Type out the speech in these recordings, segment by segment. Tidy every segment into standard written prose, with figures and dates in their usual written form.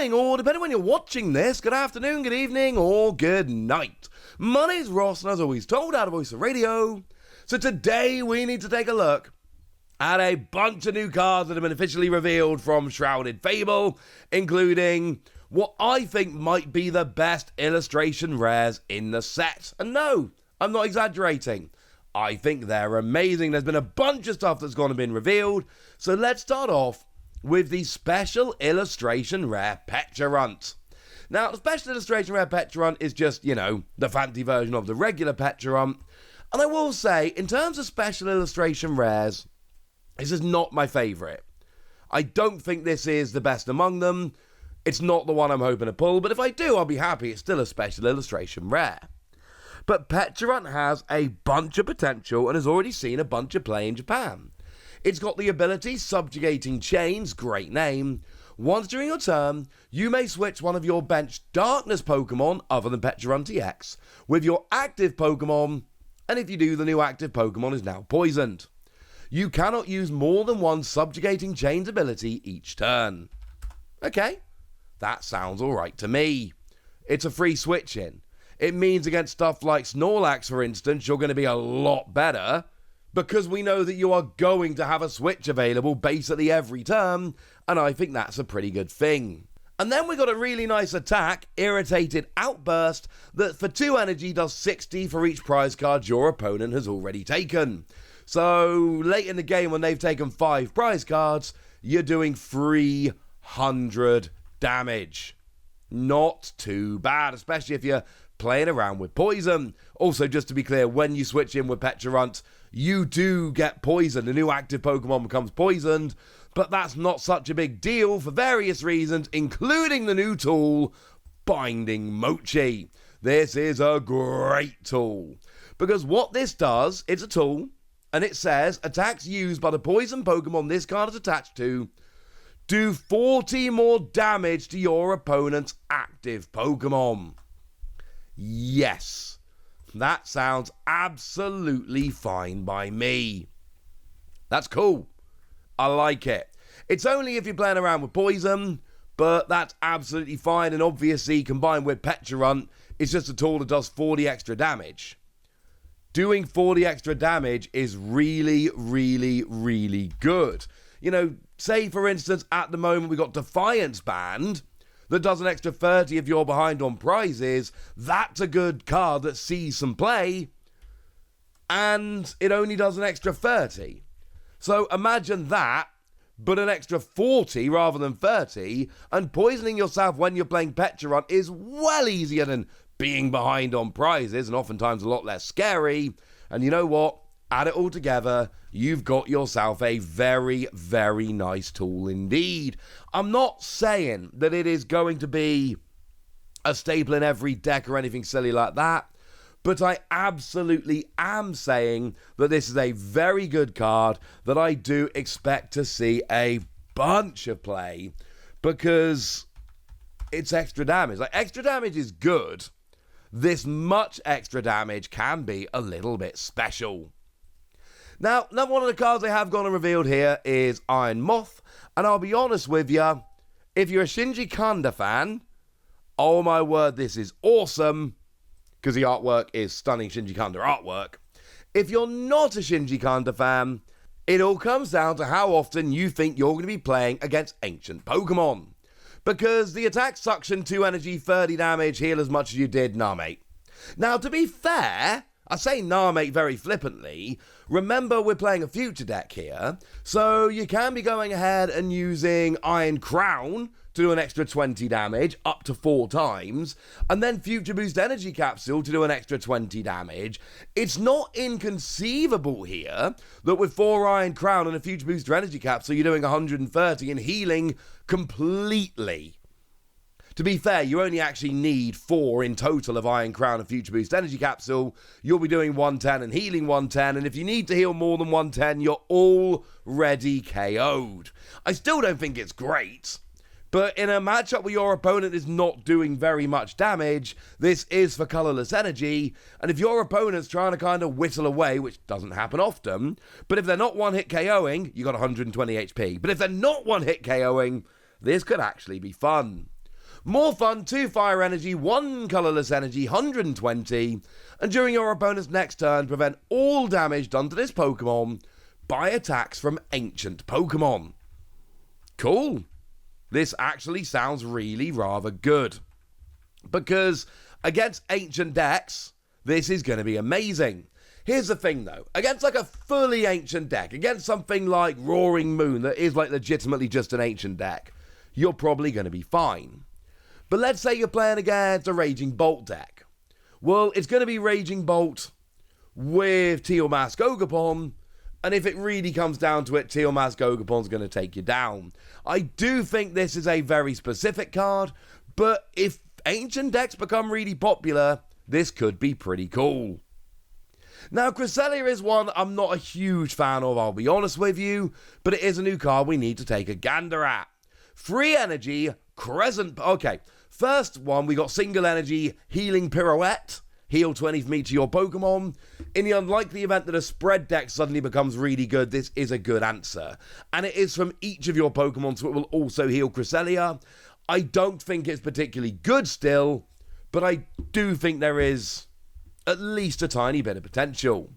morning, or depending when you're watching this, good afternoon, good evening, or good night. My name's Ross, and as always told out of Voice of Radio. So today we need to take a look at a bunch of new cards that have been officially revealed from Shrouded Fable, including what I think might be the best illustration rares in the set. And no, I'm not exaggerating. I think they're amazing. There's been a bunch of stuff that's gone and been revealed. So let's start off with the special illustration rare Pecharunt. Now, the special illustration rare Pecharunt is just, the fancy version of the regular Pecharunt. And I will say, in terms of special illustration rares, this is not my favourite. I don't think this is the best among them. It's not the one I'm hoping to pull, but if I do, I'll be happy. It's still a special illustration rare. But Pecharunt has a bunch of potential and has already seen a bunch of play in Japan. It's got the ability Subjugating Chains, great name. Once during your turn, you may switch one of your bench Darkness Pokemon, other than Pecharunt EX, with your active Pokemon, and if you do, the new active Pokemon is now poisoned. You cannot use more than one Subjugating Chains ability each turn. Okay, that sounds alright to me. It's a free switch in. It means against stuff like Snorlax, for instance, you're going to be a lot better, because we know that you are going to have a switch available basically every turn, and I think that's a pretty good thing. And then we got a really nice attack, Irritated Outburst, that for 2 energy does 60 for each prize card your opponent has already taken. So late in the game when they've taken 5 prize cards, you're doing 300 damage. Not too bad, especially if you're playing around with poison. Also, just to be clear, when you switch in with Pecharunt, you do get poisoned. The new active Pokemon becomes poisoned, but that's not such a big deal for various reasons, including the new tool, Binding Mochi. This is a great tool, because what this does, it's a tool, and it says, attacks used by the poison Pokemon this card is attached to do 40 more damage to your opponent's active Pokemon. Yes, that sounds absolutely fine by me. That's cool. I like it. It's only if you're playing around with poison, but that's absolutely fine, and obviously combined with Pecharunt, it's just a tool that does 40 extra damage. Doing 40 extra damage is really, really, really good. Say for instance, at the moment we got Defiance banned, that does an extra 30 if you're behind on prizes. That's a good card that sees some play, and it only does an extra 30. So imagine that, but an extra 40 rather than 30, and poisoning yourself when you're playing Pecharunt is well easier than being behind on prizes, and oftentimes a lot less scary. And you know what? Add it all together, you've got yourself a very, very nice tool indeed. I'm not saying that it is going to be a staple in every deck or anything silly like that, but I absolutely am saying that this is a very good card that I do expect to see a bunch of play, because it's extra damage. Extra damage is good. This much extra damage can be a little bit special. Now, another one of the cards they have gone and revealed here is Iron Moth, and I'll be honest with you, if you're a Shinji Kanda fan, oh my word, this is awesome, because the artwork is stunning Shinji Kanda artwork. If you're not a Shinji Kanda fan, it all comes down to how often you think you're going to be playing against ancient Pokemon, because the attack suction 2 energy, 30 damage, heal as much as you did, nah mate. Now, to be fair, I say nah mate very flippantly. Remember, we're playing a future deck here, so you can be going ahead and using Iron Crown to do an extra 20 damage, up to 4 times, and then Future Boost Energy Capsule to do an extra 20 damage. It's not inconceivable here that with 4 Iron Crown and a Future Boost Energy Capsule, you're doing 130 and healing completely. To be fair, you only actually need 4 in total of Iron Crown and Future Boost Energy Capsule. You'll be doing 110 and healing 110, and if you need to heal more than 110, you're already KO'd. I still don't think it's great, but in a matchup where your opponent is not doing very much damage, this is for colorless energy, and if your opponent's trying to kind of whittle away, which doesn't happen often, but if they're not one-hit KOing, you got 120 HP. But if they're not one-hit KOing, this could actually be fun. More fun, 2 fire energy, 1 colourless energy, 120. And during your opponent's next turn, prevent all damage done to this Pokemon by attacks from ancient Pokemon. Cool. This actually sounds really rather good. Because against ancient decks, this is going to be amazing. Here's the thing though, against like a fully ancient deck, against something like Roaring Moon that is like legitimately just an ancient deck, you're probably going to be fine. But let's say you're playing against a Raging Bolt deck. Well, it's going to be Raging Bolt with Teal Mask Ogapon, and if it really comes down to it, Teal Mask Ogapon's going to take you down. I do think this is a very specific card, but if ancient decks become really popular, this could be pretty cool. Now, Cresselia is one I'm not a huge fan of, I'll be honest with you, but it is a new card we need to take a gander at. Free energy, Crescent... Okay, first one, we got single energy, Healing Pirouette. Heal 20 from each of your Pokemon. In the unlikely event that a spread deck suddenly becomes really good, this is a good answer. And it is from each of your Pokemon, so it will also heal Cresselia. I don't think it's particularly good still, but I do think there is at least a tiny bit of potential.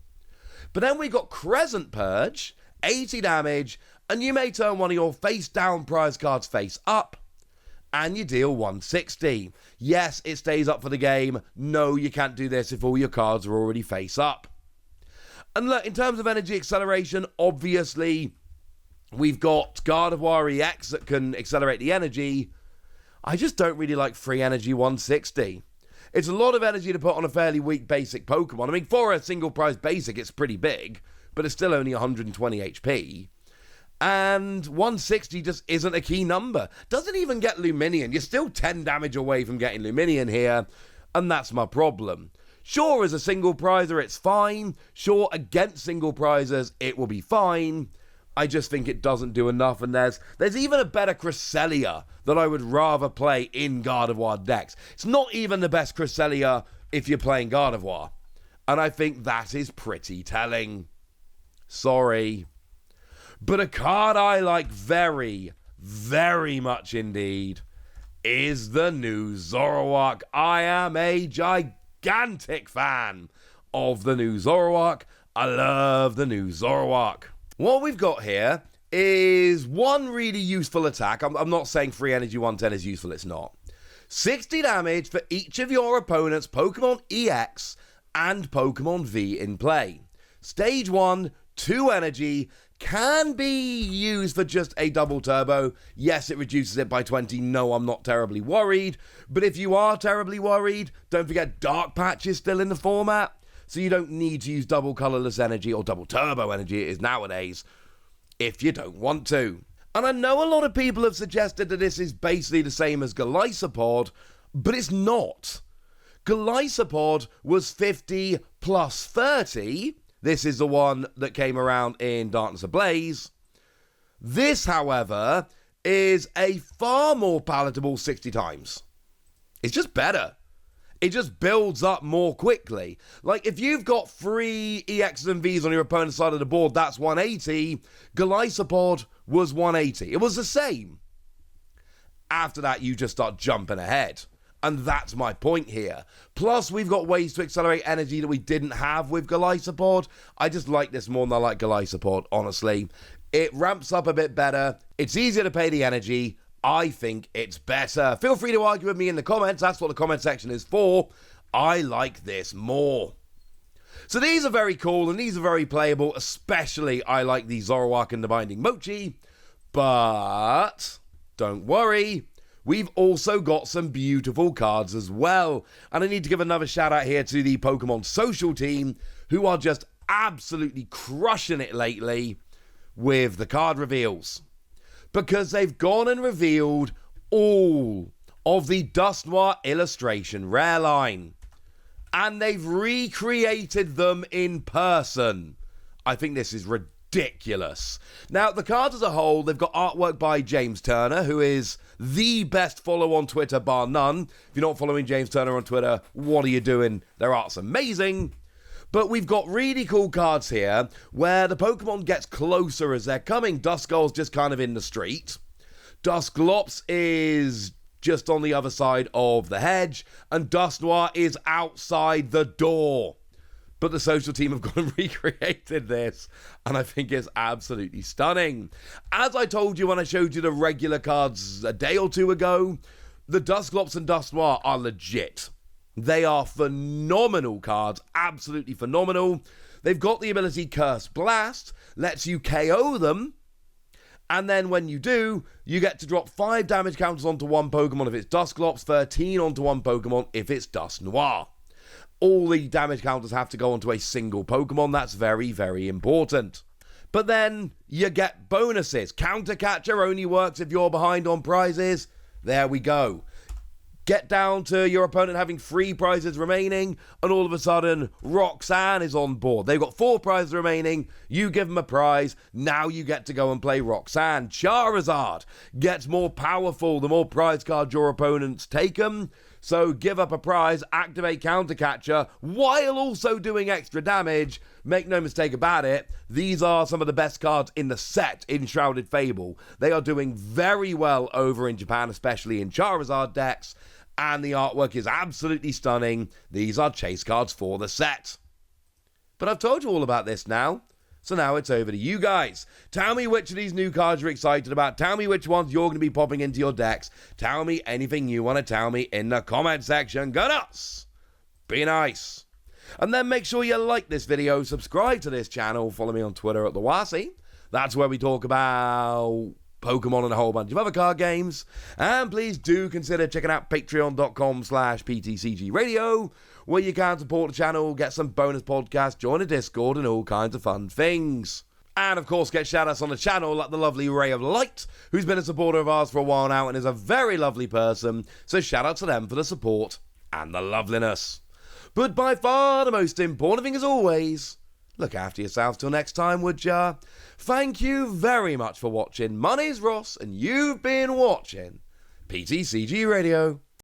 But then we got Crescent Purge, 80 damage, and you may turn one of your face down prize cards face up, and you deal 160. Yes, it stays up for the game. No, you can't do this if all your cards are already face up. And look, in terms of energy acceleration, obviously, we've got Gardevoir EX that can accelerate the energy. I just don't really like free energy 160. It's a lot of energy to put on a fairly weak basic Pokemon. I mean, for a single prize basic, it's pretty big, but it's still only 120 HP. And 160 just isn't a key number. Doesn't even get Luminion. You're still 10 damage away from getting Luminion here, and that's my problem. Sure, as a single prizer, it's fine. Sure, against single prizers, it will be fine. I just think it doesn't do enough, and there's even a better Cresselia that I would rather play in Gardevoir decks. It's not even the best Cresselia if you're playing Gardevoir, and I think that is pretty telling. Sorry. But a card I like very, very much indeed is the new Zoroark. I am a gigantic fan of the new Zoroark. I love the new Zoroark. What we've got here is one really useful attack. I'm not saying free energy 110 is useful, it's not. 60 damage for each of your opponent's Pokemon EX and Pokemon V in play. Stage 1, 2 energy, can be used for just a double turbo. Yes, it reduces it by 20. No, I'm not terribly worried. But if you are terribly worried, don't forget Dark Patch is still in the format. So you don't need to use double colourless energy, or double turbo energy it is nowadays, if you don't want to. And I know a lot of people have suggested that this is basically the same as Golisopod, but it's not. Golisopod was 50 plus 30. This is the one that came around in Darkness Ablaze. This, however, is a far more palatable 60 times. It's just better. It just builds up more quickly. Like, if you've got 3 EXs and Vs on your opponent's side of the board, that's 180. Golisopod was 180. It was the same. After that, you just start jumping ahead. And that's my point here. Plus, we've got ways to accelerate energy that we didn't have with Golisopod. I just like this more than I like Golisopod, honestly. It ramps up a bit better. It's easier to pay the energy. I think it's better. Feel free to argue with me in the comments. That's what the comment section is for. I like this more. So these are very cool and these are very playable. Especially I like the Zoroark and the Binding Mochi. But don't worry. We've also got some beautiful cards as well. And I need to give another shout out here to the Pokemon social team, who are just absolutely crushing it lately with the card reveals. Because they've gone and revealed all of the Dusknoir illustration rare line. And they've recreated them in person. I think this is ridiculous. Now, the cards as a whole, they've got artwork by James Turner, who is the best follow on Twitter, bar none. If you're not following James Turner on Twitter, what are you doing? Their art's amazing. But we've got really cool cards here where the Pokemon gets closer as they're coming. Duskull's just kind of in the street. Dusclops is just on the other side of the hedge, and Dusknoir is outside the door. But the social team have gone and recreated this, and I think it's absolutely stunning. As I told you when I showed you the regular cards a day or two ago, the Dusclops and Dusknoir are legit. They are phenomenal cards, absolutely phenomenal. They've got the ability Curse Blast, lets you KO them, and then when you do, you get to drop 5 damage counters onto one Pokemon if it's Dusclops, 13 onto one Pokemon if it's Dusknoir. All the damage counters have to go onto a single Pokemon. That's very, very important. But then you get bonuses. Counter Catcher only works if you're behind on prizes. There we go. Get down to your opponent having 3 prizes remaining, and all of a sudden, Roxanne is on board. They've got 4 prizes remaining. You give them a prize. Now you get to go and play Roxanne. Charizard gets more powerful the more prize cards your opponents take them. So give up a prize, activate Counter Catcher, while also doing extra damage. Make no mistake about it, these are some of the best cards in the set in Shrouded Fable. They are doing very well over in Japan, especially in Charizard decks, and the artwork is absolutely stunning. These are chase cards for the set. But I've told you all about this now, so now it's over to you guys. Tell me which of these new cards you're excited about. Tell me which ones you're going to be popping into your decks. Tell me anything you want to tell me in the comment section. Go nuts! Be nice. And then make sure you like this video, subscribe to this channel, follow me on Twitter at TheWasi. That's where we talk about Pokemon and a whole bunch of other card games. And please do consider checking out patreon.com/PTCG Radio, where you can support the channel, get some bonus podcasts, join a Discord, and all kinds of fun things. And of course, get shout outs on the channel like the lovely Ray of Light, who's been a supporter of ours for a while now and is a very lovely person. So shout out to them for the support and the loveliness. But by far the most important thing as always, look after yourselves till next time, would ya? Thank you very much for watching. My name's Ross, and you've been watching PTCG Radio.